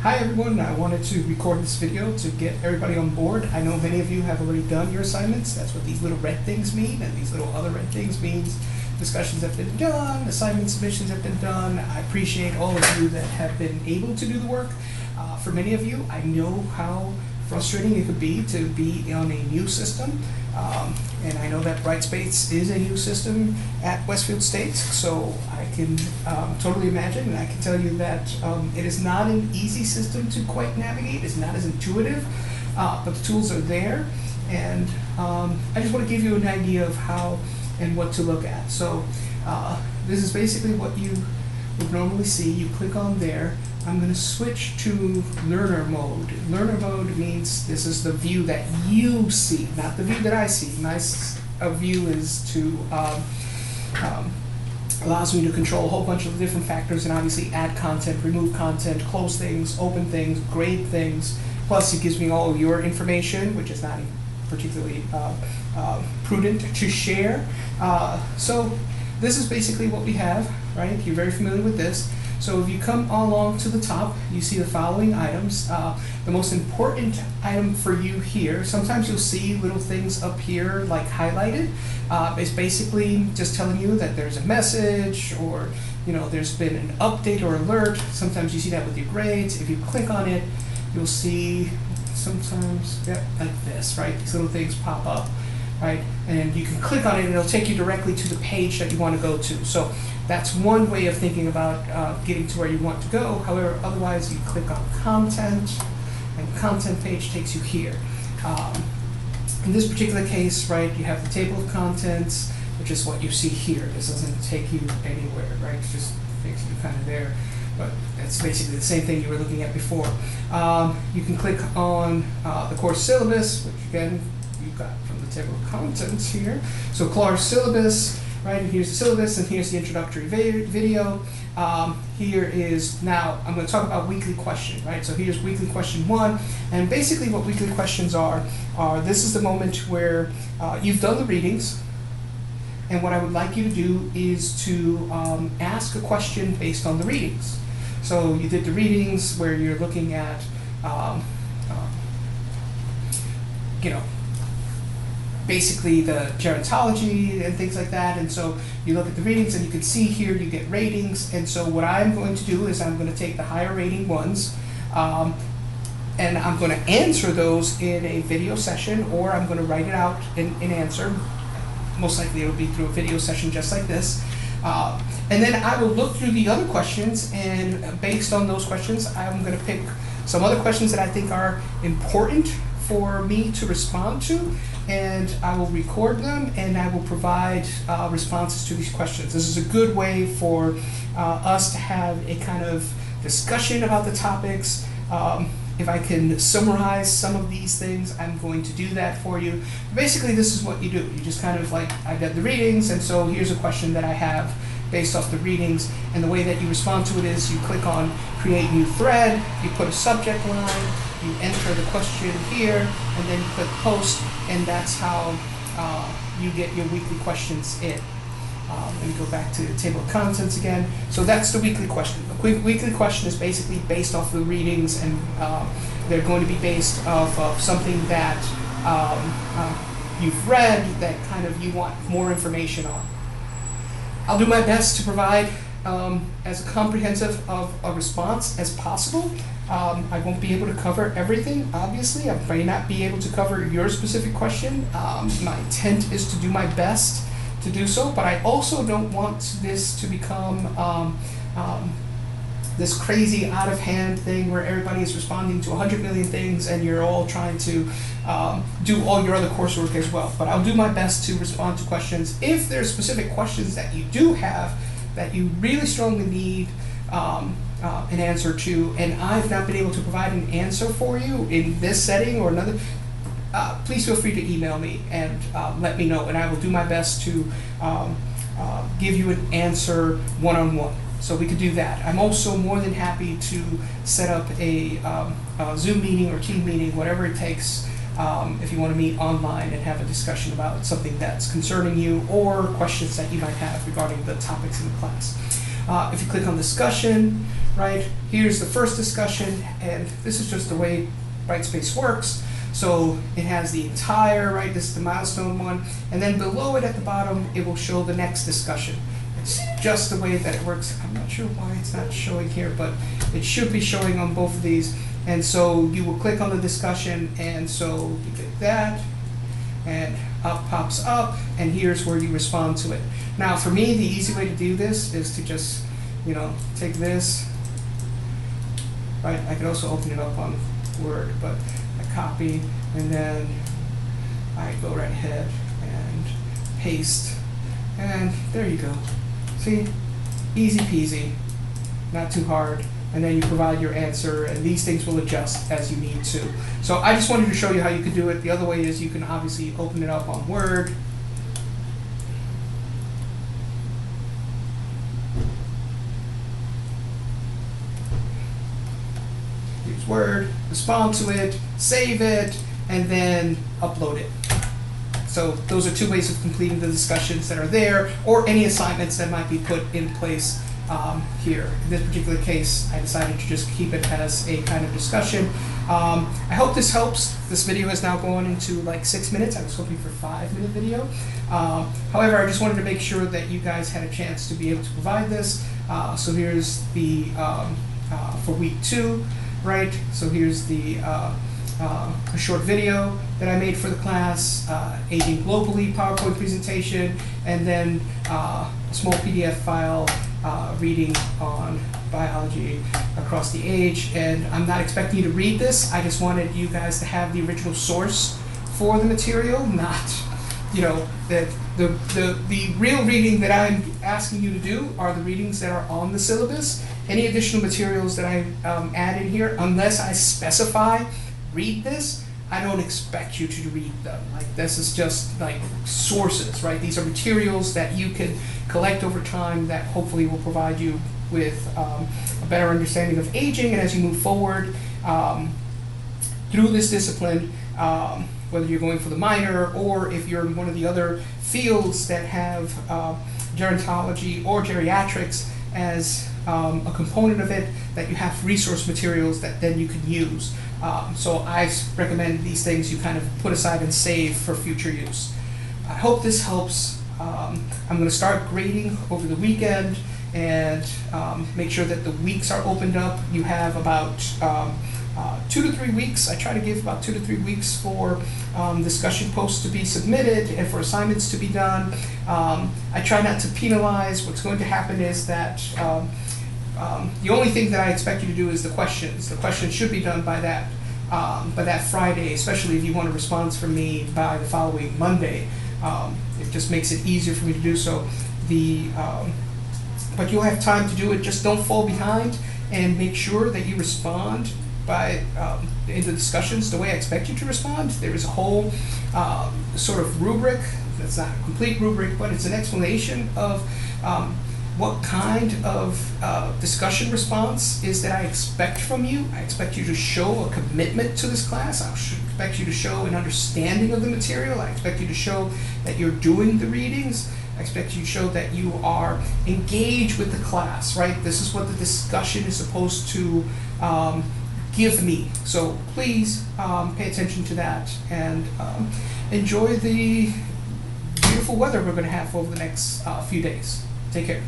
Hi everyone, I wanted to record this video to get everybody on board. I know many of you have already done your assignments. That's what these little red things mean, and these little other red things means discussions have been done, assignment submissions have been done. I appreciate all of you that have been able to do the work. For many of you, I know how frustrating it could be to be on a new system. And I know that Brightspace is a new system at Westfield State, so I can totally imagine, and I can tell you that it is not an easy system to quite navigate. It's not as intuitive, but the tools are there, and I just want to give you an idea of how and what to look at. So this is basically what you would normally see. You click on there. I'm going to switch to learner mode. Learner mode means this is the view that you see, not the view that I see. My view is to allows me to control a whole bunch of different factors and obviously add content, remove content, close things, open things, grade things. Plus it gives me all of your information, which is not particularly prudent to share. So this is basically what we have, right? You're very familiar with this. So if you come along to the top, you see the following items. The most important item for you here, sometimes you'll see little things up here like highlighted. It's basically just telling you that there's a message, or there's been an update or alert. Sometimes you see that with your grades. If you click on it, you'll see sometimes, like this, right? These little things pop up, right? And you can click on it and it'll take you directly to the page that you want to go to. So that's one way of thinking about getting to where you want to go. However, otherwise you click on content, and the content page takes you here. In this particular case, right, you have the table of contents, which is what you see here. This doesn't take you anywhere, right? It just takes you kind of there. But that's basically the same thing you were looking at before. You can click on the course syllabus, which again, you got from the table of contents here. So course syllabus, right, and here's the syllabus, and here's the introductory video. Here is, now I'm going to talk about weekly question, right? So here's weekly question 1, and basically what weekly questions are this is the moment where you've done the readings, and what I would like you to do is to ask a question based on the readings. So you did the readings where you're looking at, basically the gerontology and things like that, and so you look at the readings and you can see here you get ratings, and so what I'm going to do is I'm going to take the higher rating ones and I'm going to answer those in a video session, or I'm going to write it out in answer. Most likely it will be through a video session just like this. And then I will look through the other questions, and based on those questions, I'm going to pick some other questions that I think are important for me to respond to, and I will record them, and I will provide responses to these questions. This is a good way for us to have a kind of discussion about the topics. If I can summarize some of these things, I'm going to do that for you. Basically, this is what you do. You just kind of like, I got the readings, and so here's a question that I have based off the readings, and the way that you respond to it is you click on create new thread, you put a subject line, you enter the question here, and then you click post, and that's how you get your weekly questions in. Let me go back to the table of contents again. So that's the weekly question. The weekly question is basically based off the readings, and they're going to be based off of something that you've read that kind of you want more information on. I'll do my best to provide as comprehensive of a response as possible. I won't be able to cover everything, obviously. I may not be able to cover your specific question. My intent is to do my best to do so, but I also don't want this to become this crazy out of hand thing where everybody is responding to 100 million things and you're all trying to do all your other coursework as well. But I'll do my best to respond to questions. If there's specific questions that you do have that you really strongly need an answer to, and I've not been able to provide an answer for you in this setting or another, please feel free to email me and let me know, and I will do my best to give you an answer one-on-one. So we could do that. I'm also more than happy to set up a Zoom meeting or team meeting, whatever it takes, if you want to meet online and have a discussion about something that's concerning you or questions that you might have regarding the topics in the class. If you click on discussion, right, here's the first discussion, and this is just the way Brightspace works. So it has the entire, right, this is the milestone one, and then below it at the bottom, it will show the next discussion. It's just the way that it works. I'm not sure why it's not showing here, but it should be showing on both of these. And so you will click on the discussion, and so you click that, and up pops up, and here's where you respond to it. Now, for me, the easy way to do this is to just, take this, right? I could also open it up on Word, but I copy, and then I go right ahead and paste, and there you go. See, easy peasy, not too hard. And then you provide your answer, and these things will adjust as you need to. So I just wanted to show you how you can do it. The other way is you can obviously open it up on Word. Use Word, respond to it, save it, and then upload it. So those are two ways of completing the discussions that are there, or any assignments that might be put in place here. In this particular case, I decided to just keep it as a kind of discussion. I hope this helps. This video has now gone into like 6 minutes. I was hoping for a 5-minute video. However, I just wanted to make sure that you guys had a chance to be able to provide this. So here's the, for week 2, right? So here's the a short video that I made for the class, Aging Globally PowerPoint presentation, and then a small PDF file reading on biology across the age. And I'm not expecting you to read this. I just wanted you guys to have the original source for the material, not, the real reading that I'm asking you to do are the readings that are on the syllabus. Any additional materials that I add in here, unless I specify read this, I don't expect you to read them. Like, this is just like sources, right? These are materials that you can collect over time that hopefully will provide you with a better understanding of aging. And as you move forward through this discipline, whether you're going for the minor or if you're in one of the other fields that have gerontology or geriatrics as a component of it, that you have resource materials that then you can use. So I recommend these things you kind of put aside and save for future use. I hope this helps. I'm going to start grading over the weekend and make sure that the weeks are opened up. You have about 2 to 3 weeks. I try to give about 2 to 3 weeks for discussion posts to be submitted and for assignments to be done. I try not to penalize. What's going to happen is that the only thing that I expect you to do is the questions. The questions should be done by that Friday, especially if you want a response from me by the following Monday. It just makes it easier for me to do so. But you'll have time to do it. Just don't fall behind, and make sure that you respond in the discussions the way I expect you to respond. There is a whole sort of rubric. That's not a complete rubric, but it's an explanation of what kind of discussion response is that I expect from you. I expect you to show a commitment to this class. I expect you to show an understanding of the material. I expect you to show that you're doing the readings. I expect you to show that you are engaged with the class, right? This is what the discussion is supposed to give me. So please pay attention to that and enjoy the beautiful weather we're going to have over the next few days. Take care.